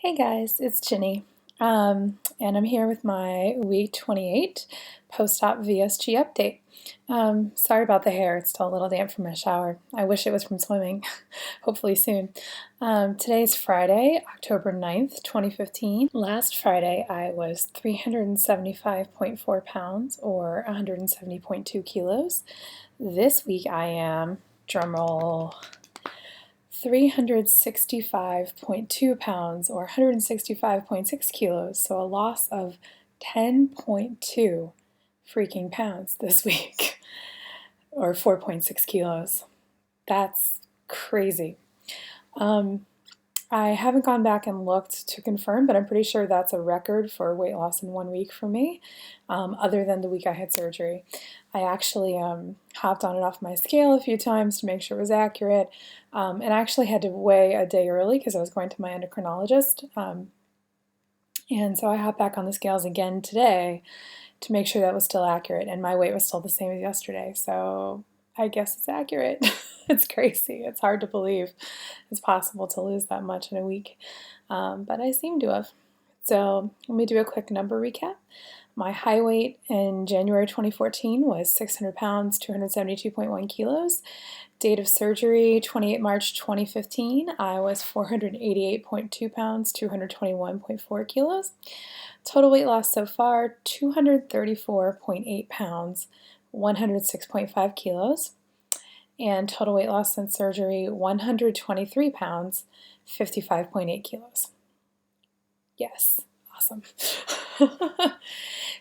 Hey guys, it's Ginny, and I'm here with my week 28 Post Op VSG update. Sorry about the hair, it's still a little damp from my shower. I wish it was from swimming, hopefully soon. Today's Friday, October 9th, 2015. Last Friday I was 375.4 pounds or 170.2 kilos. This week I am, drumroll, 365.2 pounds or 165.6 kilos, so a loss of 10.2 freaking pounds this week, or 4.6 kilos. That's crazy. I haven't gone back and looked to confirm, but I'm pretty sure that's a record for weight loss in 1 week for me, other than the week I had surgery. I actually hopped on and off my scale a few times to make sure it was accurate, and I actually had to weigh a day early because I was going to my endocrinologist, and so I hopped back on the scales again today to make sure that was still accurate, and my weight was still the same as yesterday, so I guess it's accurate. It's crazy. It's hard to believe it's possible to lose that much in a week, but I seem to have. So let me do a quick number recap. My high weight in January 2014 was 600 pounds, 272.1 kilos. Date of surgery, 28 March 2015, I was 488.2 pounds, 221.4 kilos. Total weight loss so far, 234.8 pounds, 106.5 kilos. And total weight loss since surgery, 123 pounds, 55.8 kilos. Yes, awesome.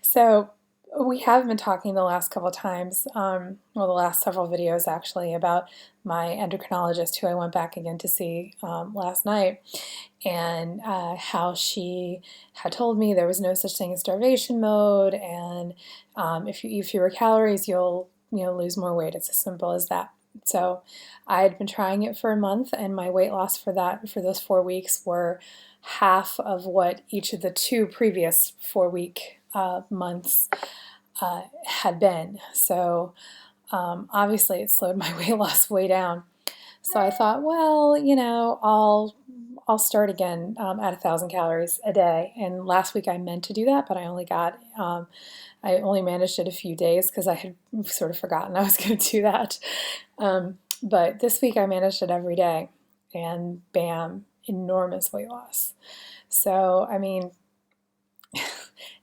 So we have been talking the last couple of times, well, the last several videos actually, about my endocrinologist who I went back again to see last night, and how she had told me there was no such thing as starvation mode, and if you eat fewer calories, you'll lose more weight. It's as simple as that. So I had been trying it for a month, and my weight loss for those 4 weeks were half of what each of the 2 previous 4-week months had been. So obviously it slowed my weight loss way down. So I thought, well, I'll start again at 1,000 calories a day. And last week I meant to do that, but I only managed it a few days because I had sort of forgotten I was going to do that. But this week I managed it every day, and bam, enormous weight loss. So, I mean,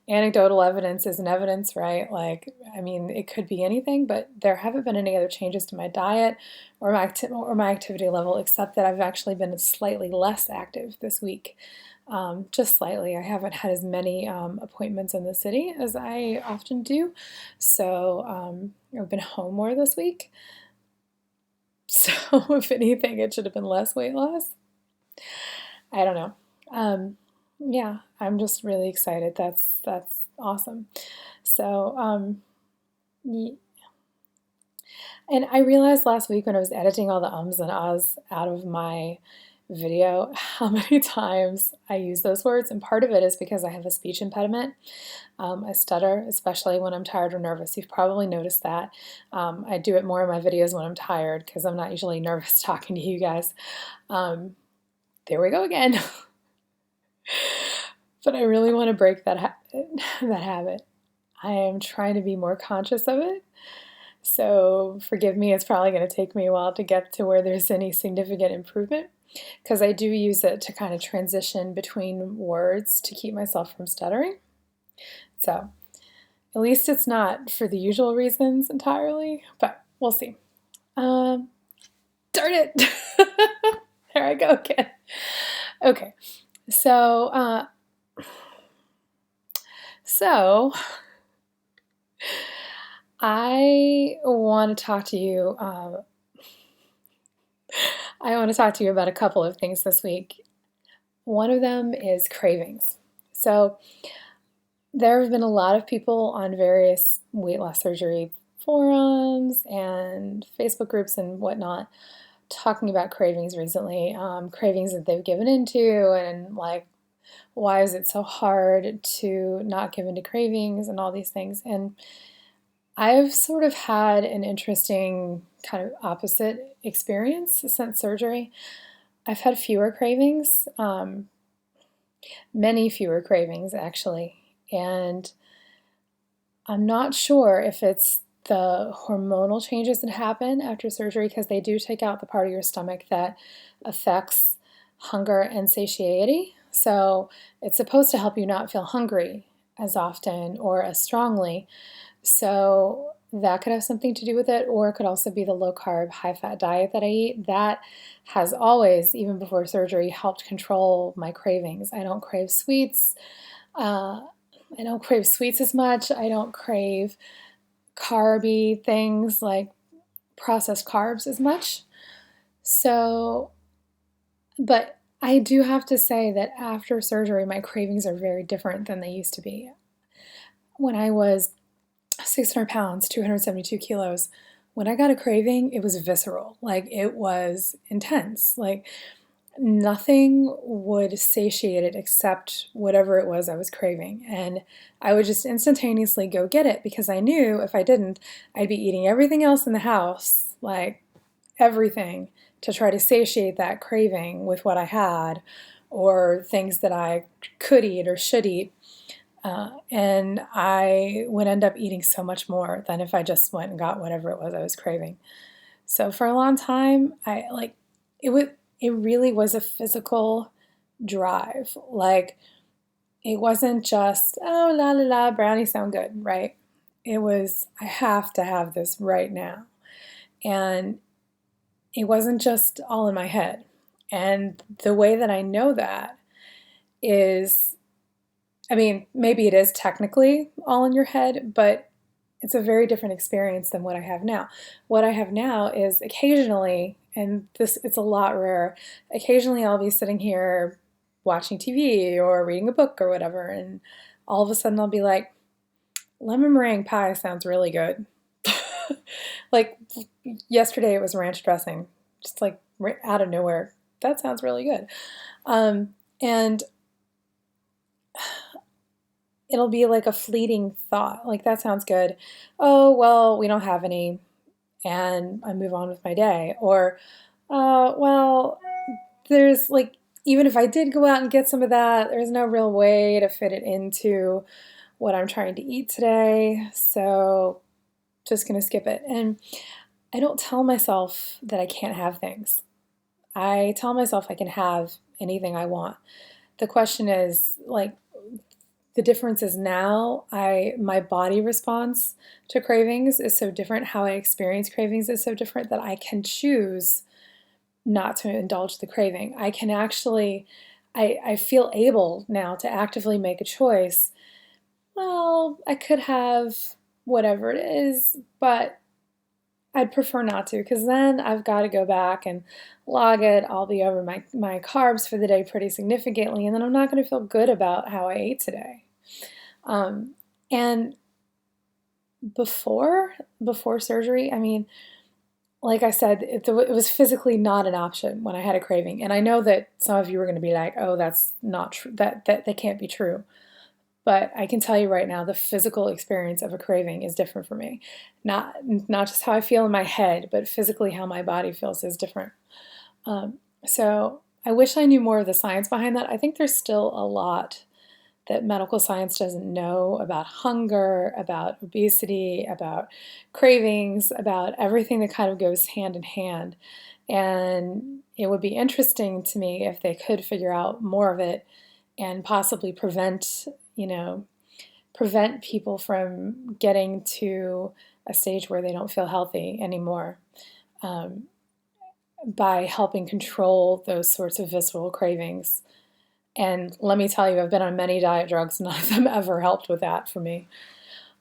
anecdotal evidence isn't evidence, right? Like, I mean, it could be anything, but there haven't been any other changes to my diet or my activity level, except that I've actually been slightly less active this week. Just slightly. I haven't had as many appointments in the city as I often do, so I've been home more this week. So if anything, it should have been less weight loss. I don't know. Yeah, I'm just really excited. That's awesome. So, and I realized last week when I was editing all the ums and ahs out of my video how many times I use those words, and part of it is because I have a speech impediment. I stutter, especially when I'm tired or nervous. You've probably noticed that. I do it more in my videos when I'm tired because I'm not usually nervous talking to you guys. There we go again. But I really want to break that habit. I am trying to be more conscious of it. So forgive me, it's probably going to take me a while to get to where there's any significant improvement, because I do use it to kind of transition between words to keep myself from stuttering. So at least it's not for the usual reasons entirely, but we'll see. Darn it! There I go again. Okay, so I want to talk to you. I want to talk to you about a couple of things this week. One of them is cravings. So there have been a lot of people on various weight loss surgery forums and Facebook groups and whatnot talking about cravings recently, cravings that they've given into, and like, why is it so hard to not give into cravings and all these things. And I've sort of had an interesting kind of opposite experience since surgery. I've had fewer cravings. many fewer cravings actually. And I'm not sure if it's the hormonal changes that happen after surgery, because they do take out the part of your stomach that affects hunger and satiety. So it's supposed to help you not feel hungry as often or as strongly. So that could have something to do with it, or it could also be the low carb, high fat diet that I eat. That has always, even before surgery, helped control my cravings. I don't crave sweets. Uh, I don't crave sweets as much. I don't crave carby things like processed carbs as much. So, but I do have to say that after surgery, my cravings are very different than they used to be. When I was 600 pounds, 272 kilos, when I got a craving, it was visceral. Like, it was intense. Like, nothing would satiate it except whatever it was I was craving. And I would just instantaneously go get it, because I knew if I didn't, I'd be eating everything else in the house, like everything, to try to satiate that craving with what I had, or things that I could eat or should eat. And I would end up eating so much more than if I just went and got whatever it was I was craving. So for a long time, it really was a physical drive. Like, it wasn't just, oh, la la la, brownies sound good, right? It was, I have to have this right now. And it wasn't just all in my head. And the way that I know that is, I mean, maybe it is technically all in your head, but it's a very different experience than what I have now. What I have now is occasionally, and this, it's a lot rare, occasionally I'll be sitting here watching TV or reading a book or whatever, and all of a sudden I'll be like, lemon meringue pie sounds really good. Like, yesterday it was ranch dressing, just like out of nowhere. That sounds really good. And it'll be like a fleeting thought, like, that sounds good. Oh, well, we don't have any, and I move on with my day. Or, well, there's like, even if I did go out and get some of that, there's no real way to fit it into what I'm trying to eat today, so just gonna skip it. And I don't tell myself that I can't have things. I tell myself I can have anything I want. The question is, like, the difference is now my body response to cravings is so different. How I experience cravings is so different that I can choose not to indulge the craving. I can actually, I feel able now to actively make a choice. Well, I could have whatever it is, but I'd prefer not to, because then I've got to go back and log it. I'll be over my carbs for the day pretty significantly, and then I'm not going to feel good about how I ate today. And before surgery, I mean, like I said, it was physically not an option when I had a craving. And I know that some of you are going to be like, oh, that's not true. That can't be true. But I can tell you right now, the physical experience of a craving is different for me. Not just how I feel in my head, but physically how my body feels is different. So I wish I knew more of the science behind that. I think there's still a lot that medical science doesn't know about hunger, about obesity, about cravings, about everything that kind of goes hand in hand. And it would be interesting to me if they could figure out more of it and possibly prevent people from getting to a stage where they don't feel healthy anymore, by helping control those sorts of visceral cravings. And let me tell you, I've been on many diet drugs. None of them ever helped with that for me.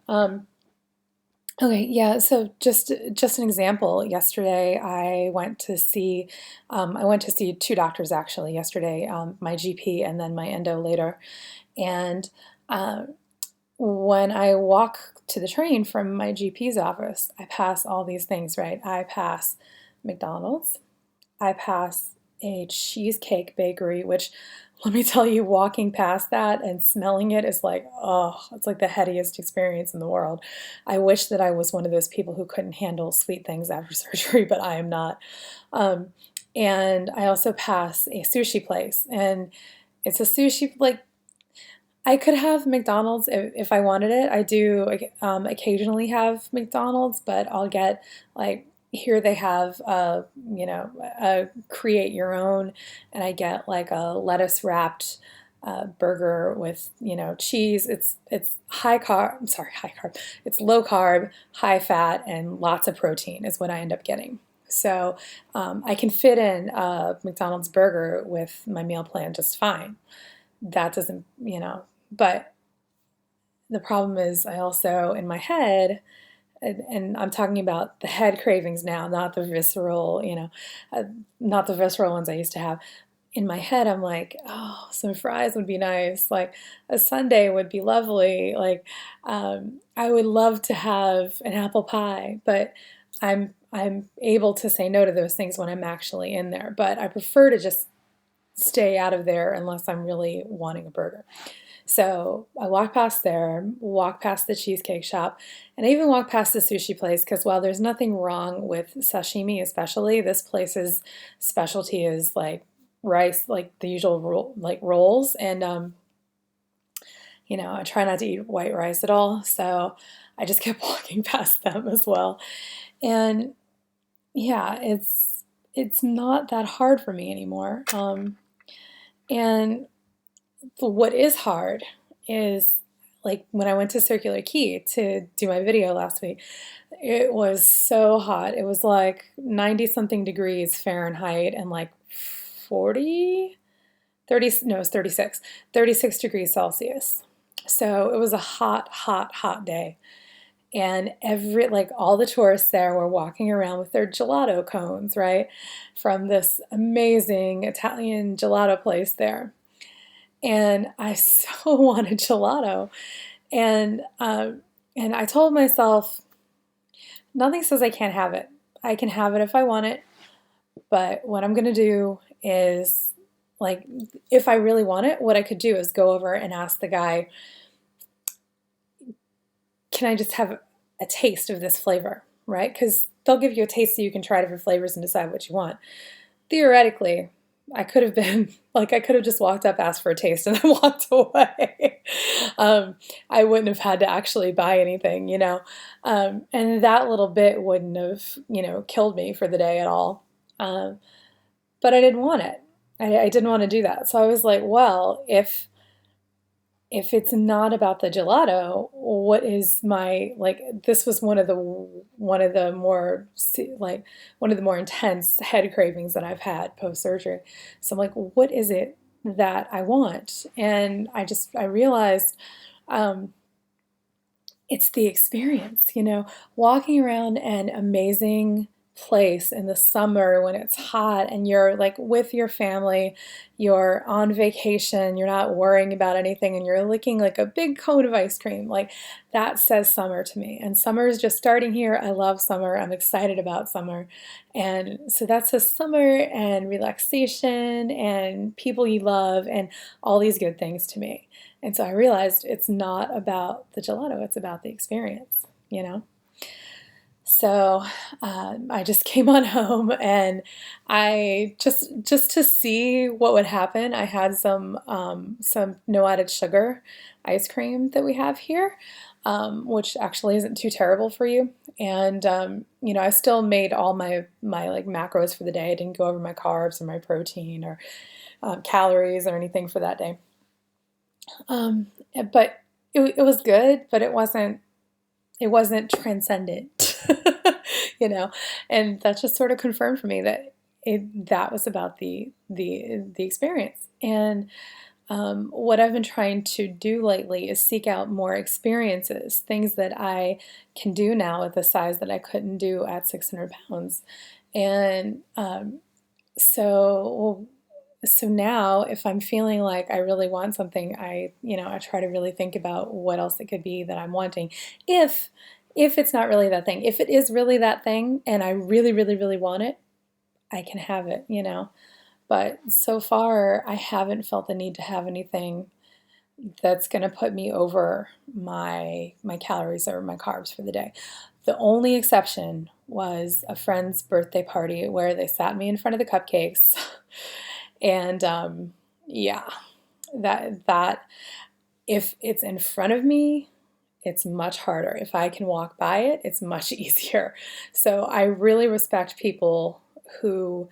Okay, yeah, so just an example. Yesterday I went to see two doctors actually yesterday, my GP and then my endo later. And when I walk to the train from my GP's office, I pass all these things, right? I pass McDonald's, I pass a cheesecake bakery, which, let me tell you, walking past that and smelling it is like, oh, it's like the headiest experience in the world. I wish that I was one of those people who couldn't handle sweet things after surgery, but I am not. And I also pass a sushi place, and it's a sushi, like, I could have McDonald's if I wanted it. I do occasionally have McDonald's, but I'll get like here they have a create your own, and I get like a lettuce wrapped burger with cheese. It's high carb. Sorry, high carb. It's low carb, high fat, and lots of protein is what I end up getting. So I can fit in a McDonald's burger with my meal plan just fine. That doesn't, but the problem is I also, in my head, and I'm talking about the head cravings now, not the visceral, not the visceral ones I used to have. In my head, I'm like, oh, some fries would be nice. Like a sundae would be lovely. Like I would love to have an apple pie, but I'm able to say no to those things when I'm actually in there. But I prefer to just stay out of there unless I'm really wanting a burger. So I walk past there, walk past the cheesecake shop, and I even walk past the sushi place because while there's nothing wrong with sashimi, especially, this place's specialty is like rice, like the usual like rolls, and I try not to eat white rice at all, so I just kept walking past them as well. And yeah, it's not that hard for me anymore. And what is hard is like when I went to Circular Quay to do my video last week, it was so hot. It was like 90 something degrees Fahrenheit and like 40, 30, no, it was 36 degrees Celsius. So it was a hot, hot, hot day. And all the tourists there were walking around with their gelato cones, right? From this amazing Italian gelato place there. And I so wanted gelato. And I told myself, nothing says I can't have it. I can have it if I want it. But what I'm going to do is, like, if I really want it, what I could do is go over and ask the guy, can I just have a taste of this flavor, right? Because they'll give you a taste so you can try different flavors and decide what you want. Theoretically, I could have been, like, I could have just walked up, asked for a taste, and then walked away. I wouldn't have had to actually buy anything, and that little bit wouldn't have, killed me for the day at all. But I didn't want it. I didn't want to do that. So I was like, well, if it's not about the gelato, what is my, like, this was one of the more intense head cravings that I've had post surgery. So I'm like, what is it that I want? And I realized it's the experience, walking around an amazing place in the summer when it's hot and you're like with your family, you're on vacation, you're not worrying about anything, and you're licking like a big cone of ice cream. Like, that says summer to me. And summer is just starting here. I love summer. I'm excited about summer. And so that says summer and relaxation and people you love and all these good things to me. And so I realized it's not about the gelato, it's about the experience, So I just came on home, and I just to see what would happen, I had some no added sugar ice cream that we have here, which actually isn't too terrible for you. And I still made all my like macros for the day. I didn't go over my carbs or my protein or calories or anything for that day. But it was good, but it wasn't transcendent. And that just sort of confirmed for me that that was about the experience. And what I've been trying to do lately is seek out more experiences, things that I can do now at the size that I couldn't do at 600 pounds. And so now if I'm feeling like I really want something, I try to really think about what else it could be that I'm wanting. If it's not really that thing, if it is really that thing and I really, really, really want it, I can have it, But so far, I haven't felt the need to have anything that's going to put me over my calories or my carbs for the day. The only exception was a friend's birthday party where they sat me in front of the cupcakes. And yeah, that if it's in front of me, it's much harder. If I can walk by it, it's much easier. So I really respect people who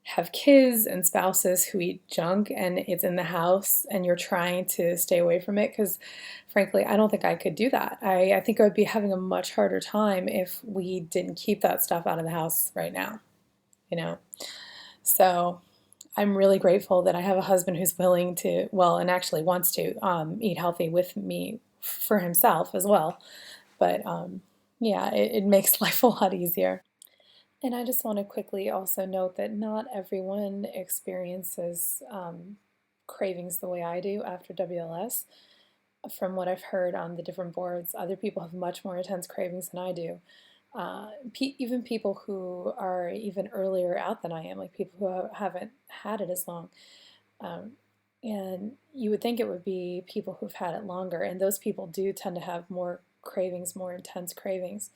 have kids and spouses who eat junk and it's in the house and you're trying to stay away from it, because frankly, I don't think I could do that. I think I would be having a much harder time if we didn't keep that stuff out of the house right now, you know? So I'm really grateful that I have a husband who's willing to, well, and actually wants to eat healthy with me for himself as well. But yeah, it makes life a lot easier. And I just want to quickly also note that not everyone experiences cravings the way I do after WLS. From what I've heard on the different boards, other people have much more intense cravings than I do. Even people who are even earlier out than I am, like people who haven't had it as long. Um, and you would think it would be people who've had it longer, and those people do tend to have more cravings, more intense cravings.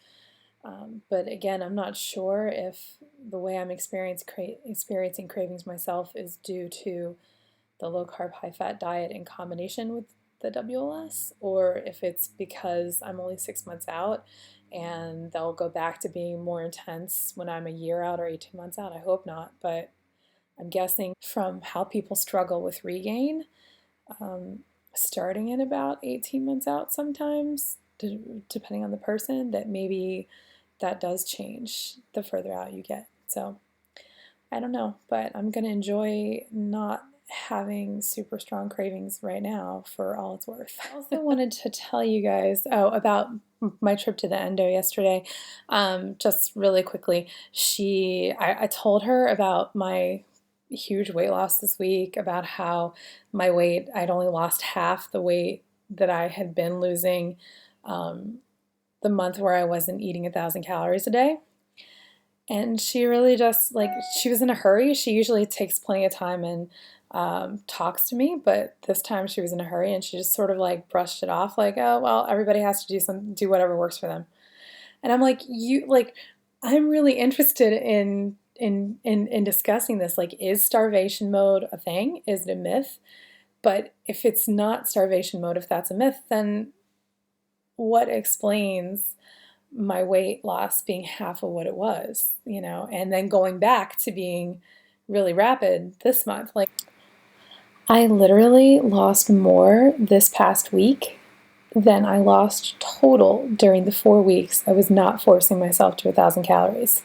But again, I'm not sure if the way I'm experiencing cravings myself is due to the low carb, high fat diet in combination with the WLS, or if it's because I'm only 6 months out and they'll go back to being more intense when I'm a year out or 18 months out. I hope not, but I'm guessing from how people struggle with regain, um, starting at about 18 months out sometimes, depending on the person, that maybe that does change the further out you get. So I don't know, but I'm going to enjoy not having super strong cravings right now for all it's worth. I also wanted to tell you guys about my trip to the endo yesterday. Just really quickly, I told her about my huge weight loss this week, about how my weight, I'd only lost half the weight that I had been losing the month where I wasn't eating 1,000 calories a day. And she really just, like, she was in a hurry. She usually takes plenty of time and talks to me, but this time she was in a hurry and she just sort of like brushed it off, like, oh, well, everybody has to do whatever works for them. And I'm like, I'm really interested in discussing this. Like, is starvation mode a thing? Is it a myth? But if it's not starvation mode, if that's a myth, then what explains my weight loss being half of what it was, and then going back to being really rapid this month? Like, I literally lost more this past week than I lost total during the 4 weeks I was not forcing myself to 1,000 calories.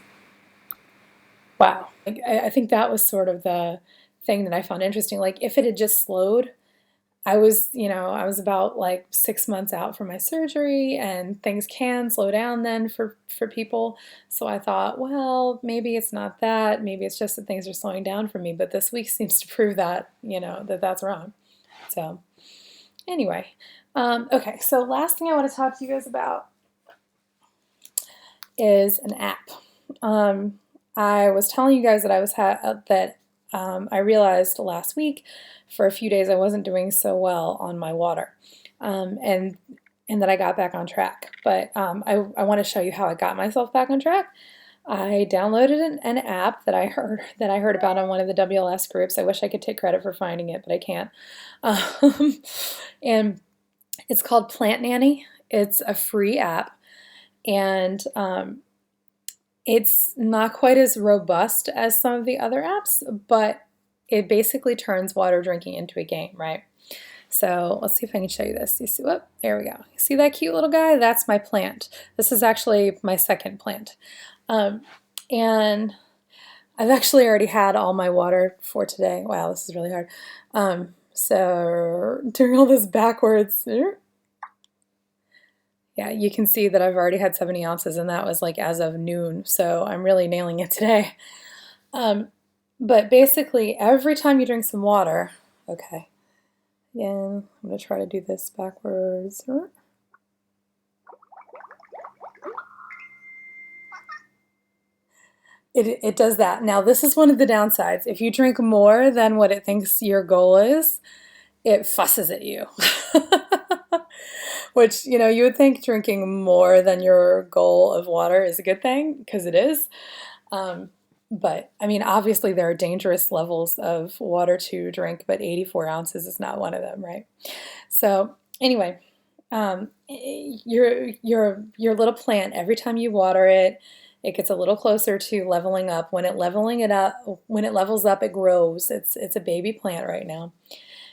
Wow. Like, I think that was sort of the thing that I found interesting. Like, if it had just slowed, I was about like 6 months out from my surgery, and things can slow down then for people. So I thought, well, maybe it's not that. Maybe it's just that things are slowing down for me. But this week seems to prove that, that's wrong. So anyway, okay. So last thing I want to talk to you guys about is an app. I was telling you guys that I realized last week for a few days I wasn't doing so well on my water, and that I got back on track. But I want to show you how I got myself back on track. I downloaded an app that I heard about on one of the WLS groups. I wish I could take credit for finding it, but I can't. And it's called Plant Nanny. It's a free app, and it's not quite as robust as some of the other apps, but it basically turns water drinking into a game, right? So let's see if I can show you this. You see, whoop, there we go. See that cute little guy? That's my plant. This is actually my second plant. And I've actually already had all my water for today. Wow, this is really hard. So doing all this backwards, yeah, you can see that I've already had 70 ounces, and that was like as of noon, so I'm really nailing it today. But basically, every time you drink some water, okay, again, I'm going to try to do this backwards. It does that. Now, this is one of the downsides. If you drink more than what it thinks your goal is, it fusses at you. Which, you would think drinking more than your goal of water is a good thing, because it is. But I mean, obviously there are dangerous levels of water to drink, but 84 ounces is not one of them, right? So anyway, your little plant, every time you water it, it gets a little closer to leveling up. When it levels up, it grows. It's a baby plant right now.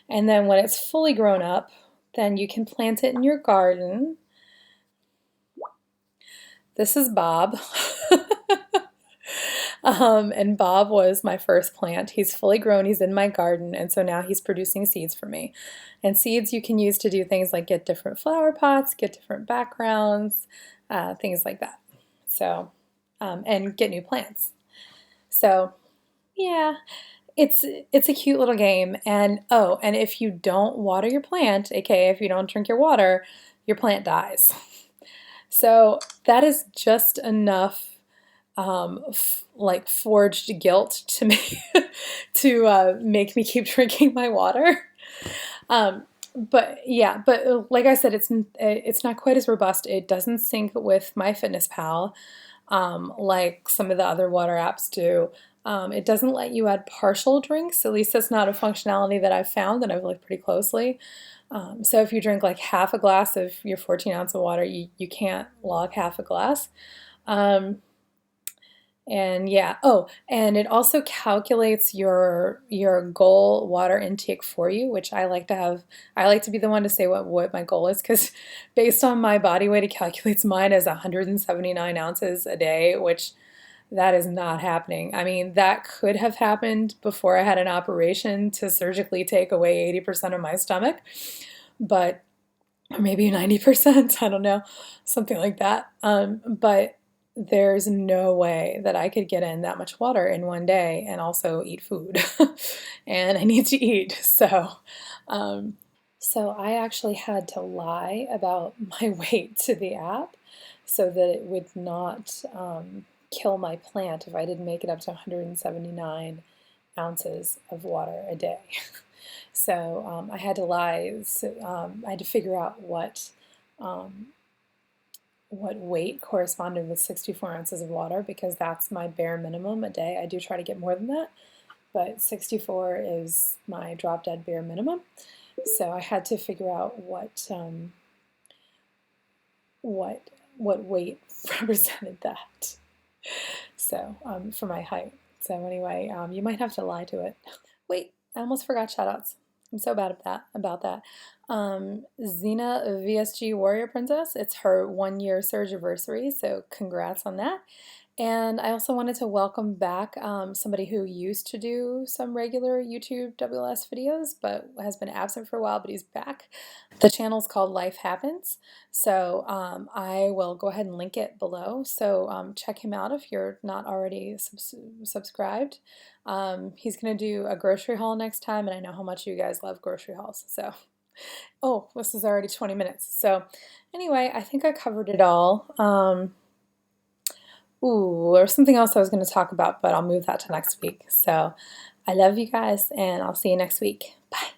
And then when it's fully grown up, then you can plant it in your garden. This is Bob. And Bob was my first plant. He's fully grown, he's in my garden, and so now he's producing seeds for me. And seeds you can use to do things like get different flower pots, get different backgrounds, things like that. So, and get new plants. So, yeah, it's a cute little game. And oh, and if you don't water your plant, aka if you don't drink your plant dies. So that is just enough like forged guilt to me to make me keep drinking my water. But yeah, but like I said, it's not quite as robust. It doesn't sync with MyFitnessPal like some of the other water apps do. It doesn't let you add partial drinks. At least that's not a functionality that I've found, and I've looked pretty closely. So if you drink like half a glass of your 14 ounce of water, you can't log half a glass. And yeah, oh, and it also calculates your goal water intake for you, which I like to have. I like to be the one to say what my goal is, because based on my body weight, it calculates mine as 179 ounces a day, which that is not happening. I mean, that could have happened before I had an operation to surgically take away 80% of my stomach, but or maybe 90%, I don't know, something like that. But there's no way that I could get in that much water in one day and also eat food. And I need to eat. So I actually had to lie about my weight to the app so that it would not kill my plant if I didn't make it up to 179 ounces of water a day. So I had to lie. So, I had to figure out what weight corresponded with 64 ounces of water, because that's my bare minimum a day. I do try to get more than that, but 64 is my drop dead bare minimum. So I had to figure out what weight represented that. So for my height. So anyway, you might have to lie to it. Wait, I almost forgot shoutouts. I'm so bad about that. Xena VSG Warrior Princess, it's her 1 year surge anniversary, so congrats on that. And I also wanted to welcome back somebody who used to do some regular YouTube WLS videos, but has been absent for a while, but he's back. The channel's called Life Happens, so I will go ahead and link it below. So check him out if you're not already subscribed. He's going to do a grocery haul next time, and I know how much you guys love grocery hauls. So, oh, this is already 20 minutes. So anyway, I think I covered it all. Ooh, there's something else I was going to talk about, but I'll move that to next week. So I love you guys, and I'll see you next week. Bye.